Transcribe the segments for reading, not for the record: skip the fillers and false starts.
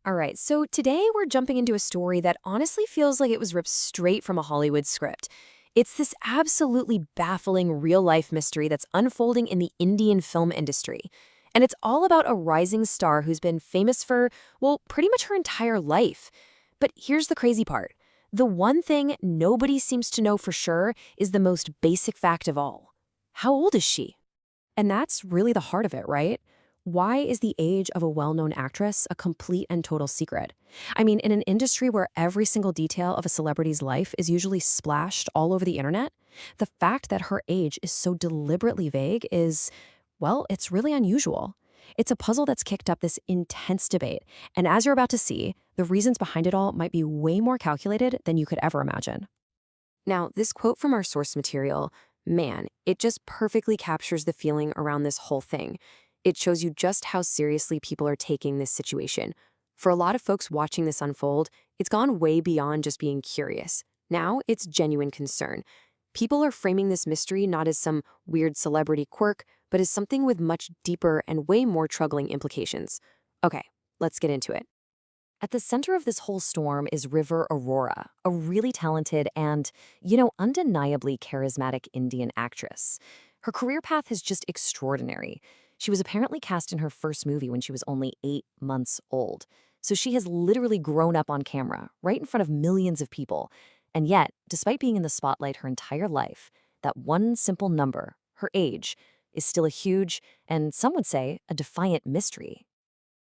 All right, so today we're jumping into a story that honestly feels like it was ripped straight from a Hollywood script. It's this absolutely baffling real-life mystery that's unfolding in the Indian film industry. And it's all about a rising star who's been famous for, well, pretty much her entire life. But here's the crazy part. The one thing nobody seems to know for sure is the most basic fact of all. How old is she? And that's really the heart of it, right? Why is the age of a well-known actress a complete and total secret? I mean, in an industry where every single detail of a celebrity's life is usually splashed all over the internet, the fact that her age is so deliberately vague is, well, it's really unusual. It's a puzzle that's kicked up this intense debate, and as you're about to see, the reasons behind it all might be way more calculated than you could ever imagine. Now, this quote from our source material, man, it just perfectly captures the feeling around this whole thing. It shows you just how seriously people are taking this situation. For a lot of folks watching this unfold, it's gone way beyond just being curious. Now, it's genuine concern. People are framing this mystery not as some weird celebrity quirk, but as something with much deeper and way more troubling implications. Okay, let's get into it. At the center of this whole storm is Riva Arora, a really talented and, undeniably charismatic Indian actress. Her career path is just extraordinary. She was apparently cast in her first movie when she was only 8 months old. So she has literally grown up on camera, right in front of millions of people. And yet, despite being in the spotlight her entire life, that one simple number, her age, is still a huge, and some would say, a defiant mystery.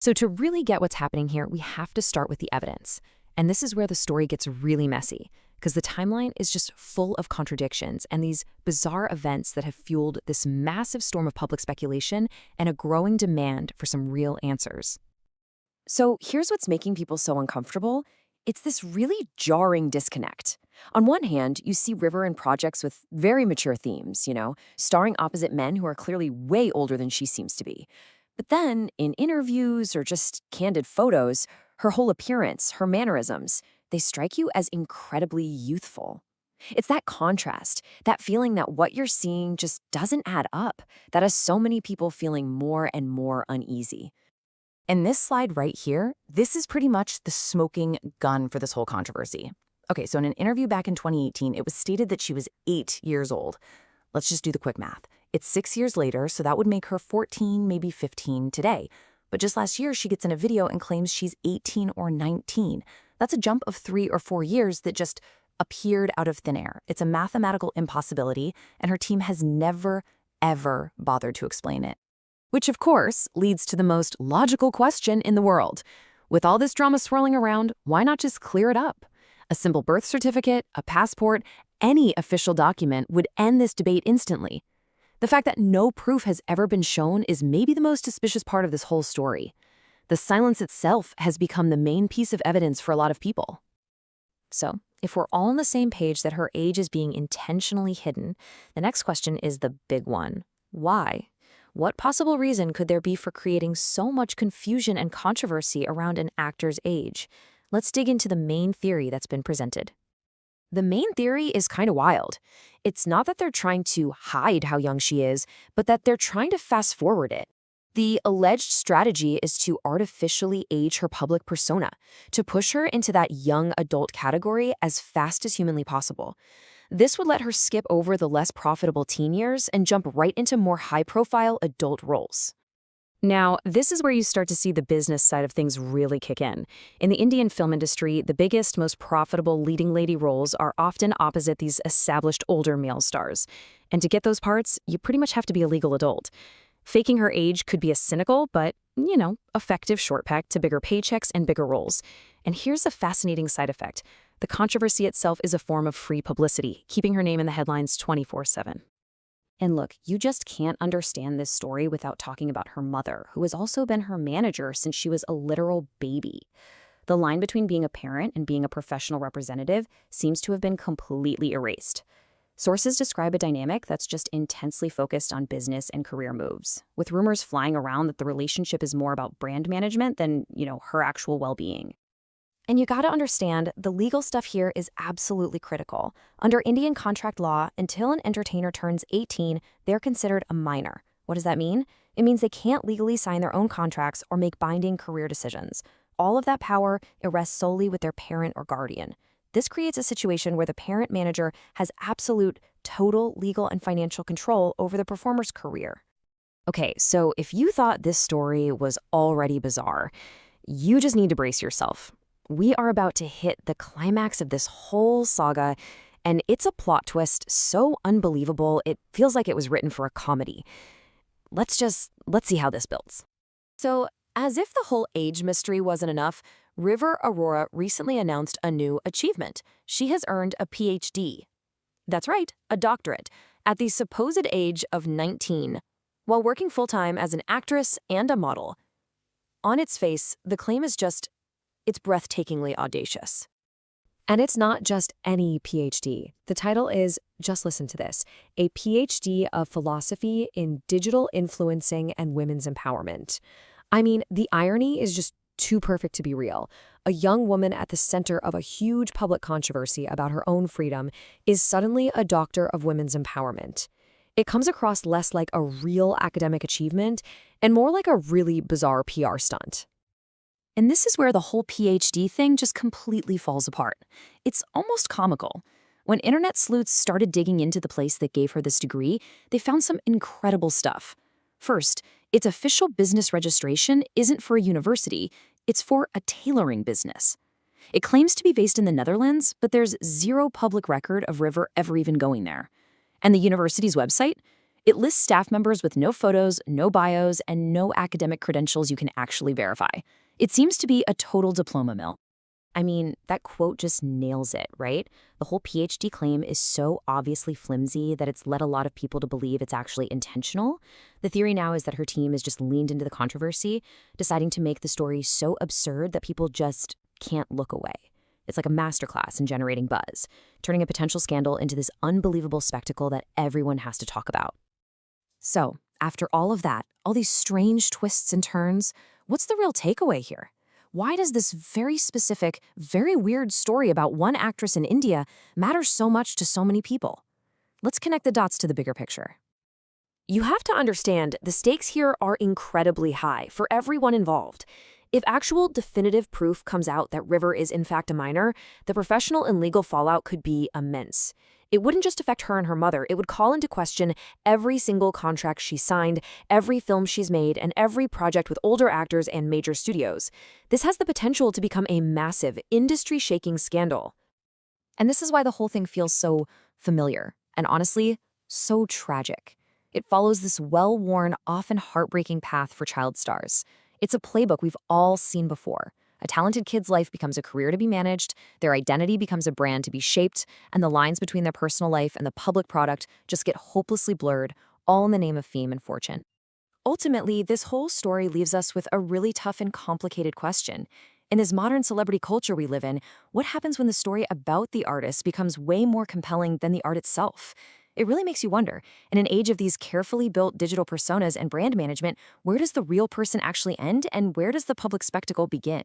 So to really get what's happening here, we have to start with the evidence. And this is where the story gets really messy, because the timeline is just full of contradictions and these bizarre events that have fueled this massive storm of public speculation and a growing demand for some real answers. So here's what's making people so uncomfortable. It's this really jarring disconnect. On one hand, you see River in projects with very mature themes, starring opposite men who are clearly way older than she seems to be. But then, in interviews or just candid photos, her whole appearance, her mannerisms, they strike you as incredibly youthful. It's that contrast, that feeling that what you're seeing just doesn't add up, that has so many people feeling more and more uneasy. And this slide right here, this is pretty much the smoking gun for this whole controversy. Okay, so in an interview back in 2018, it was stated that she was 8 years old. Let's just do the quick math. It's 6 years later, so that would make her 14, maybe 15 today. But just last year, she gets in a video and claims she's 18 or 19. That's a jump of 3 or 4 years that just appeared out of thin air. It's a mathematical impossibility, and her team has never, ever bothered to explain it. Which, of course, leads to the most logical question in the world. With all this drama swirling around, why not just clear it up? A simple birth certificate, a passport, any official document would end this debate instantly. The fact that no proof has ever been shown is maybe the most suspicious part of this whole story. The silence itself has become the main piece of evidence for a lot of people. So, if we're all on the same page that her age is being intentionally hidden, the next question is the big one. Why? What possible reason could there be for creating so much confusion and controversy around an actor's age? Let's dig into the main theory that's been presented. The main theory is kind of wild. It's not that they're trying to hide how young she is, but that they're trying to fast forward it. The alleged strategy is to artificially age her public persona, to push her into that young adult category as fast as humanly possible. This would let her skip over the less profitable teen years and jump right into more high-profile adult roles. Now, this is where you start to see the business side of things really kick in. In the Indian film industry, the biggest, most profitable leading lady roles are often opposite these established older male stars. And to get those parts, you pretty much have to be a legal adult. Faking her age could be a cynical, but, effective shortcut to bigger paychecks and bigger roles. And here's a fascinating side effect. The controversy itself is a form of free publicity, keeping her name in the headlines 24/7. And look, you just can't understand this story without talking about her mother, who has also been her manager since she was a literal baby. The line between being a parent and being a professional representative seems to have been completely erased. Sources describe a dynamic that's just intensely focused on business and career moves, with rumors flying around that the relationship is more about brand management than, her actual well-being. And you gotta understand, the legal stuff here is absolutely critical. Under Indian contract law, until an entertainer turns 18, they're considered a minor. What does that mean? It means they can't legally sign their own contracts or make binding career decisions. all of that power, it rests solely with their parent or guardian. This creates a situation where the parent manager has absolute, total legal and financial control over the performer's career. Okay, so if you thought this story was already bizarre, you just need to brace yourself. We are about to hit the climax of this whole saga, and it's a plot twist so unbelievable it feels like it was written for a comedy. Let's see how this builds. So, as if the whole age mystery wasn't enough, Riva Arora recently announced a new achievement. She has earned a PhD. That's right, a doctorate, at the supposed age of 19, while working full-time as an actress and a model. On its face, the claim is it's breathtakingly audacious. And it's not just any PhD. The title is, just listen to this, a PhD of philosophy in digital influencing and women's empowerment. I mean, the irony is just too perfect to be real. A young woman at the center of a huge public controversy about her own freedom is suddenly a doctor of women's empowerment. It comes across less like a real academic achievement and more like a really bizarre PR stunt. And this is where the whole PhD thing just completely falls apart. It's almost comical. When internet sleuths started digging into the place that gave her this degree, they found some incredible stuff. First, its official business registration isn't for a university, it's for a tailoring business. It claims to be based in the Netherlands, but there's zero public record of River ever even going there. And the university's website? It lists staff members with no photos, no bios, and no academic credentials you can actually verify. It seems to be a total diploma mill. I mean, that quote just nails it, right? The whole PhD claim is so obviously flimsy that it's led a lot of people to believe it's actually intentional. The theory now is that her team has just leaned into the controversy, deciding to make the story so absurd that people just can't look away. It's like a masterclass in generating buzz, turning a potential scandal into this unbelievable spectacle that everyone has to talk about. So, after all of that, all these strange twists and turns, what's the real takeaway here? Why does this very specific, very weird story about one actress in India matter so much to so many people? Let's connect the dots to the bigger picture. You have to understand the stakes here are incredibly high for everyone involved. If actual definitive proof comes out that River is in fact a minor, the professional and legal fallout could be immense. It wouldn't just affect her and her mother, it would call into question every single contract she signed, every film she's made, and every project with older actors and major studios. This has the potential to become a massive, industry-shaking scandal. And this is why the whole thing feels so familiar, and honestly, so tragic. It follows this well-worn, often heartbreaking path for child stars. It's a playbook we've all seen before. A talented kid's life becomes a career to be managed, their identity becomes a brand to be shaped, and the lines between their personal life and the public product just get hopelessly blurred, all in the name of fame and fortune. Ultimately, this whole story leaves us with a really tough and complicated question. In this modern celebrity culture we live in, what happens when the story about the artist becomes way more compelling than the art itself? It really makes you wonder, in an age of these carefully built digital personas and brand management, where does the real person actually end and where does the public spectacle begin?